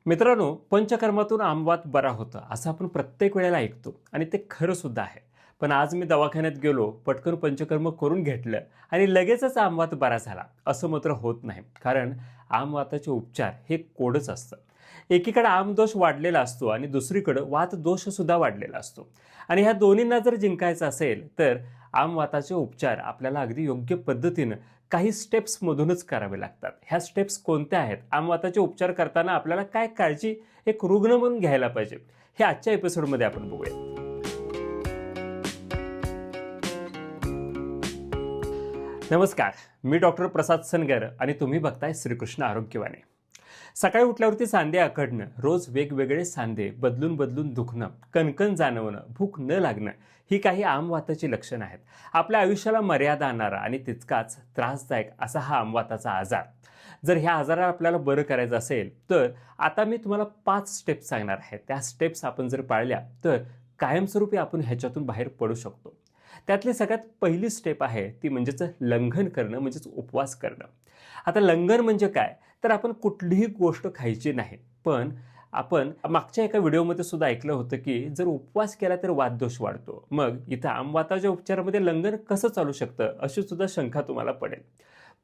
मित्रांनो, पंचकर्मातून आमवात बरा होतं असं आपण प्रत्येक वेळेला ऐकतो आणि ते खरं सुद्धा आहे. पण आज मी दवाखान्यात गेलो, पटकन पंचकर्म करून घेतलं आणि लगेचच आमवात बरा झाला असं मात्र होत नाही. कारण आमवाताचे उपचार हे कोडच असतं. एकीकडे आमदोष वाढलेला असतो आणि दुसरीकडे वातदोष सुद्धा वाढलेला असतो. आणि ह्या दोन्हींना जर जिंकायचं असेल तर आमवाताचे उपचार आपल्याला अगदी योग्य पद्धतीनं काही स्टेप्समधूनच करावे लागतात. ह्या स्टेप्स कोणत्या आहेत? आमवाताचे उपचार करताना आपल्याला काय काळजी एक रुग्ण म्हणून घ्यायला पाहिजे, हे आजच्या एपिसोडमध्ये आपण बघूया. नमस्कार, मी डॉक्टर प्रसाद सनगर आणि तुम्ही बघताय श्रीकृष्ण आरोग्यवाणी. सकाळी उठल्यावरती सांधे आखडणं, रोज वेगवेगळे सांधे बदलून बदलून दुखणं, कणकण जाणवणं, भूक न लागणं ही काही आमवाताची लक्षणं आहेत. आपल्या आयुष्याला मर्यादा आणणारा आणि तितकाच त्रासदायक असा हा आमवाताचा आजार. जर ह्या आजाराला आपल्याला बरं करायचं असेल तर आता मी तुम्हाला 5 स्टेप्स सांगणार आहे. त्या स्टेप्स आपण जर पाळल्या तर कायमस्वरूपी आपण ह्याच्यातून बाहेर पडू शकतो. त्यातली सगळ्यात पहिली स्टेप आहे ती म्हणजेच लंघन करणं, म्हणजेच उपवास करणं. आता लंघन म्हणजे काय? तर आपण कुठलीही गोष्ट खायची नाही. पण आपण मागच्या एका व्हिडिओमध्ये सुद्धा ऐकलं होतं की जर उपवास केला तर वातदोष वाढतो. मग इथं आमवाताच्या उपचारामध्ये लंघन कसं चालू शकतं अशी सुद्धा शंका तुम्हाला पडेल.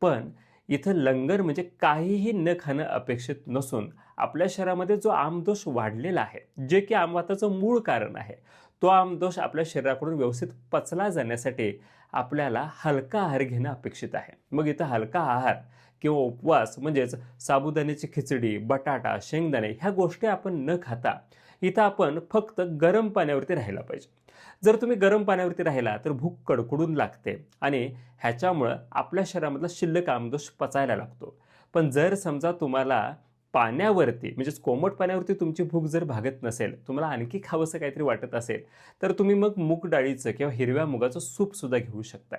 पण इथं लंघन म्हणजे काहीही न खाणं अपेक्षित नसून आपल्या शरीरामध्ये जो आमदोष वाढलेला आहे, जे की आमवाताचं मूळ कारण आहे, तो आमदोष आपल्या शरीराकडून व्यवस्थित पचला जाण्यासाठी आपल्याला हलका आहार घेणं अपेक्षित आहे. मग इथं हलका आहार किंवा उपवास म्हणजेच साबुदाण्याची खिचडी, बटाटा, शेंगदाणे ह्या गोष्टी आपण न खाता इथं आपण फक्त गरम पाण्यावरती राहायला पाहिजे. जर तुम्ही गरम पाण्यावरती राहिला तर भूक कडकडून लागते आणि ह्याच्यामुळं आपल्या शरीरामधला शिल्लक आमदोष पचायला लागतो. पण जर समजा तुम्हाला पाण्यावरती म्हणजेच कोमट पाण्यावरती तुमची भूक जर भागत नसेल, तुम्हाला आणखी खावंसं काहीतरी वाटत असेल तर तुम्ही मग मूग डाळीचं किंवा हिरव्या मुगाचं सूप सुद्धा घेऊ शकता.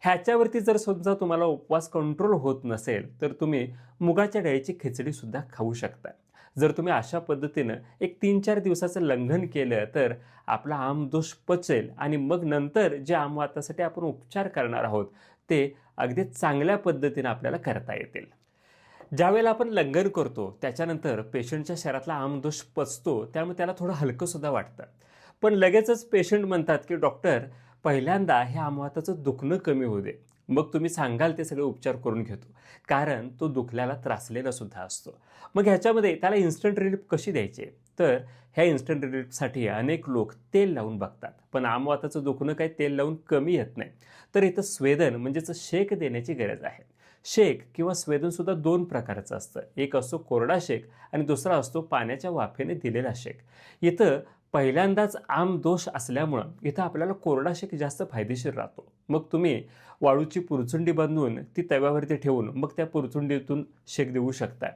ह्याच्यावरती जर समजा तुम्हाला उपवास कंट्रोल होत नसेल तर तुम्ही मुगाच्या डाळीची खिचडी सुद्धा खाऊ शकता. जर तुम्ही अशा पद्धतीनं एक 3-4 दिवसाचं लंघन केलं तर आपला आमदोष पचेल आणि मग नंतर जे आमवातासाठी आपण उपचार करणार आहोत ते अगदी चांगल्या पद्धतीनं आपल्याला करता येतील. ज्यावेळेला आपण लंघन करतो त्याच्यानंतर पेशंटच्या शरीरातला आमदोष पचतो, त्यामुळे त्याला थोडं हलकंसुद्धा वाटतं. पण लगेचच पेशंट म्हणतात की डॉक्टर, पहिल्यांदा हे आमवाताचं दुखणं कमी होऊ दे, मग तुम्ही सांगाल ते सगळे उपचार करून घेतो. कारण तो दुखल्याला त्रासलेला सुद्धा असतो. मग ह्याच्यामध्ये त्याला इन्स्टंट रिलीफ कशी द्यायची? तर ह्या इन्स्टंट रिलीफसाठी अनेक लोक तेल लावून बघतात. पण आमवाताचं दुखणं काही तेल लावून कमी येत नाही. तर इथं स्वेदन म्हणजेच शेक देण्याची गरज आहे. शेक किंवा स्वेदनसुद्धा 2 प्रकारचं असतं. एक असतो कोरडा शेक आणि दुसरा असतो पाण्याच्या वाफेने दिलेला शेक. इथं पहिल्यांदाच आमदोष असल्यामुळं इथं आपल्याला कोरडा शेक जास्त फायदेशीर राहतो. मग तुम्ही वाळूची पुरचुंडी बांधून ती तव्यावरती ठेवून मग त्या पुरचुंडीतून शेक देऊ शकता.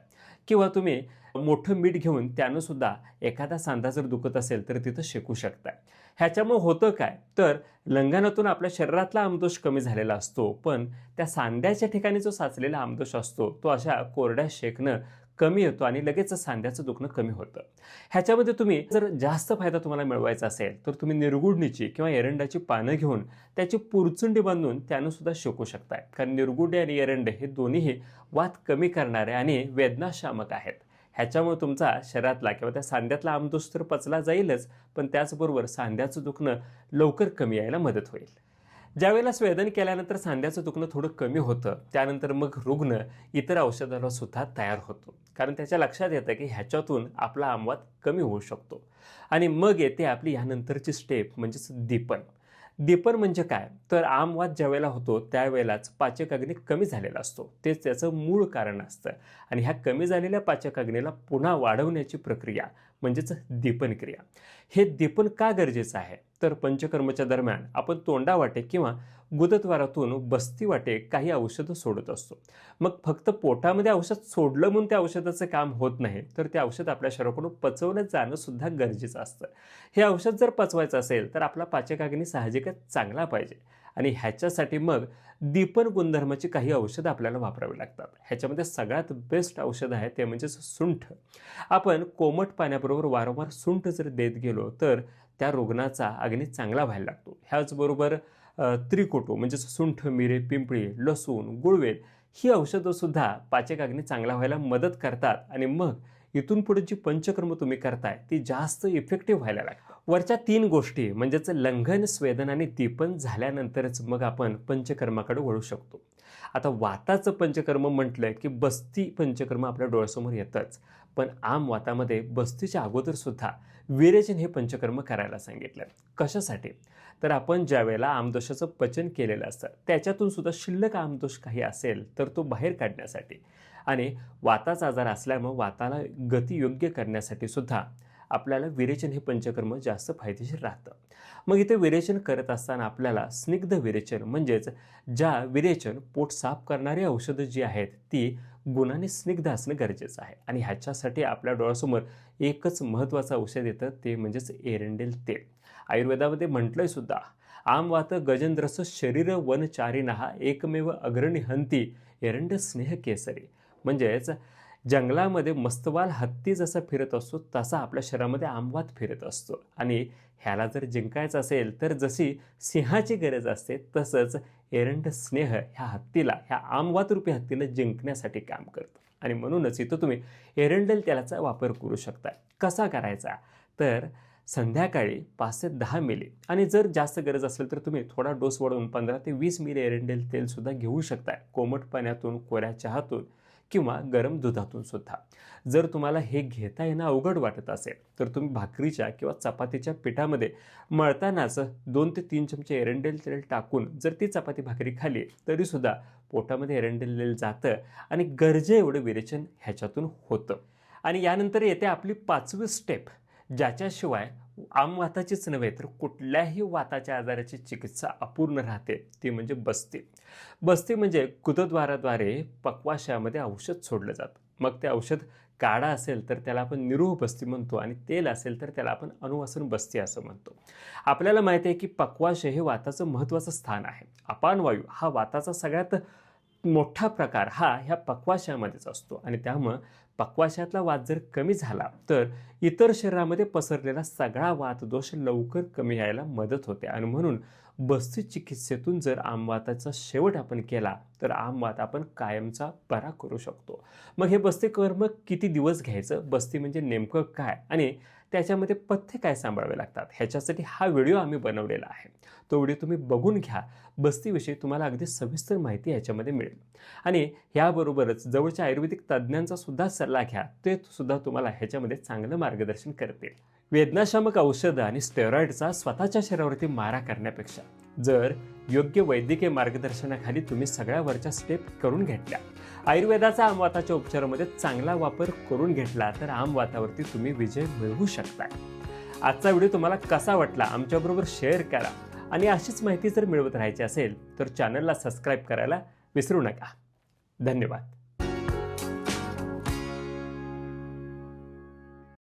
किंवा तुम्ही मोठं मीठ घेऊन त्यानं सुद्धा एखादा सांधा जर दुखत असेल तर तिथं शेकू शकता. ह्याच्यामुळे होतं काय? तर लंघनातून आपल्या शरीरातला आमदोष कमी झालेला असतो, पण त्या सांध्याच्या ठिकाणी जो साचलेला आमदोष असतो तो अशा कोरड्या शेकनं कमी येतो आणि लगेच सांध्याचं दुखणं कमी होतं. ह्याच्यामध्ये तुम्ही जर जास्त फायदा तुम्हाला मिळवायचा असेल तर तुम्ही निरगुडणीची किंवा एरंडाची पानं घेऊन त्याची पुरचुंडी बांधून त्यानं सुद्धा शेकू शकताय. कारण निरगुडे आणि एरंड हे दोन्हीही वात कमी करणारे आणि वेदनाशामक आहेत. ह्याच्यामुळे तुमचा शरीरातला किंवा त्या सांध्यातला आमदोष तर पचला जाईलच, पण त्याचबरोबर सांध्याचं दुखणं लवकर कमी यायला मदत होईल. ज्यावेळेला स्वेदन केल्यानंतर सांध्याचं दुखणं थोडं कमी होतं त्यानंतर मग रुग्ण इतर औषधाला सुद्धा तयार होतो. कारण त्याच्या लक्षात येतं की ह्याच्यातून आपला आमवात कमी होऊ शकतो. आणि मग येते आपली ह्यानंतरची स्टेप म्हणजेच दीपन. दीपन म्हणजे काय? तर आमवात ज्यावेळेला होतो त्यावेळेलाच पाचक अग्नी कमी झालेला असतो. तेच त्याचं मूळ कारण असतं. आणि ह्या कमी झालेल्या पाचक अग्नीला पुन्हा वाढवण्याची प्रक्रिया म्हणजेच दीपन क्रिया. हे दीपन का गरजेचं आहे? तर पंचकर्मच्या दरम्यान आपण तोंडावाटे किंवा गुदद्वारातून बस्तीवाटे काही औषधं सोडत असतो. मग फक्त पोटामध्ये औषध सोडलं म्हणून त्या औषधाचं काम होत नाही, तर ते औषध आपल्या शरीराकडून पचवलं जाणं सुद्धा गरजेचं असतं. हे औषध जर पचवायचं असेल तर आपला पाचकाग्नी साहजिकच चांगला पाहिजे आणि ह्याच्यासाठी मग दीपन गुणधर्माची काही औषधं आपल्याला वापरावी लागतात. ह्याच्यामध्ये सगळ्यात बेस्ट औषध आहे ते म्हणजेच सुंठ. आपण कोमट पाण्याबरोबर वारंवार सुंठ जर देत गेलो तर त्या रुग्णाचा अग्नी चांगला व्हायला लागतो. ह्याचबरोबर त्रिकुटू म्हणजेच सुंठ, मिरे, पिंपळी, लसूण, गुळवेल ही औषधंसुद्धा पाचक अग्नी चांगला व्हायला मदत करतात आणि मग इथून पुढे जी पंचकर्म तुम्ही करताय ती जास्त इफेक्टिव्ह व्हायला लागतात. वरच्या 3 गोष्टी म्हणजेच लंघन, स्वेदन आणि दीपन झाल्यानंतरच मग आपण पंचकर्माकडे वळू शकतो. आता वाताचं पंचकर्म म्हटलं की बस्ती पंचकर्म आपल्या डोळ्यासमोर येतंच, पण आम वातामध्ये बस्तीच्या अगोदर सुद्धा विरेचन हे पंचकर्म करायला सांगितलं. कशासाठी? तर आपण ज्या वेळेला आमदोषाचं पचन केलेलं असतं त्याच्यातून सुद्धा शिल्लक आमदोष काही असेल तर तो बाहेर काढण्यासाठी आणि वाताचा आजार असल्यामुळे वाताला गती योग्य करण्यासाठी सुद्धा आपल्याला विरेचन हे पंचकर्म जास्त फायदेशीर राहतं. मग इथे विरेचन करत असताना आपल्याला स्निग्ध विरेचन म्हणजेच ज्या विरेचन पोट साफ करणारी औषधं जी आहेत ती गुणाने स्निग्ध असणं गरजेचं आहे आणि ह्याच्यासाठी आपल्या डोळ्यासमोर एकच महत्त्वाचं औषध येतं ते म्हणजेच एरंडेल तेल. आयुर्वेदामध्ये म्हटलंय सुद्धा आम वात गजेंद्रस शरीर वनचारिणः एकमेव अग्रणी हंती एरंड स्नेह केसरी. म्हणजेच जंगलामध्ये मस्तवाल हत्ती जसा फिरत असतो तसा आपल्या शरीरामध्ये आमवात फिरत असतो आणि ह्याला जर जिंकायचं असेल तर जशी सिंहाची गरज असते तसंच एरंड स्नेह ह्या हत्तीला, ह्या आमवात रूपी हत्तीला जिंकण्यासाठी काम करतं आणि म्हणूनच इथं तुम्ही एरंडेल तेलाचा वापर करू शकता. कसा करायचा? तर संध्याकाळी 5 ते 10 मिली आणि जर जास्त गरज असेल तर तुम्ही थोडा डोस वाढवून 15 ते 20 मिली एरंडेल तेलसुद्धा घेऊ शकता. कोमट पाण्यातून, कोऱ्या चहातून किंवा गरम दुधातून सुद्धा. जर तुम्हाला हे घेता येणं अवघड वाटत असेल तर तुम्ही भाकरीच्या किंवा चपातीच्या पिठामध्ये मळतानाच 2 ते 3 चमचे एरंडेल तेल टाकून जर ती चपाती भाकरी खाली तरीसुद्धा पोटामध्ये एरंडेल तेल जातं आणि गरजे एवढं विरेचन ह्याच्यातून होतं. आणि यानंतर येते आपली 5वी स्टेप, ज्याच्याशिवाय आमवाताचीच नव्हे तर कुठल्याही वाताच्या आजाराची चिकित्सा अपूर्ण राहते, ती म्हणजे बस्ती. बस्ती म्हणजे गुदद्वाराद्वारे पक्वाशयामध्ये औषध सोडलं जातं. मग ते औषध काढा असेल तर त्याला आपण निरूह बस्ती म्हणतो आणि तेल असेल तर त्याला आपण अनुवासन बस्ती असं म्हणतो. आपल्याला माहिती आहे की पक्वाशय हे वाताचं महत्त्वाचं स्थान आहे. अपानवायू हा वाताचा सगळ्यात मोठा प्रकार हा ह्या पक्वाशयामध्येच असतो आणि त्यामुळं पक्वाशयातला वात जर कमी झाला तर इतर शरीरामध्ये पसरलेला सगळा वातदोष लवकर कमी यायला मदत होते आणि म्हणून बस्ती चिकित्सेतून जर आमवाताचा शेवट आपण केला तर आमवात आपण कायमचा बरा करू शकतो. मग हे बस्ती कर्म किती दिवस घ्यायचं, बस्ती म्हणजे नेमकं काय आणि त्याच्यामध्ये पथ्य काय सांभाळावे लागतात ह्याच्यासाठी हा व्हिडिओ आम्ही बनवलेला आहे. तो व्हिडिओ तुम्ही बघून घ्या. बस्तीविषयी तुम्हाला अगदी सविस्तर माहिती ह्याच्यामध्ये मिळेल आणि याबरोबरच जवळच्या आयुर्वेदिक तज्ज्ञांचा सुद्धा सल्ला घ्या, ते सुद्धा तुम्हाला ह्याच्यामध्ये चांगलं मार्गदर्शन करतील. वेदनाशामक औषधं आणि स्टेरॉइडचा स्वतःच्या शरीरावरती मारा करण्यापेक्षा जर योग्य वैद्यकीय मार्गदर्शनाखाली तुम्ही सगळ्या वरच्या स्टेप करून घेतल्या, आयुर्वेदाचा आमवाताच्या उपचारामध्ये चांगला वापर करून घेतला तर आमवातावरती तुम्ही विजय मिळवू शकता. आजचा व्हिडिओ तुम्हाला कसा वाटला आमच्याबरोबर शेअर करा आणि अशीच माहिती जर मिळवत राहायची असेल तर चॅनलला सबस्क्राईब करायला विसरू नका. धन्यवाद.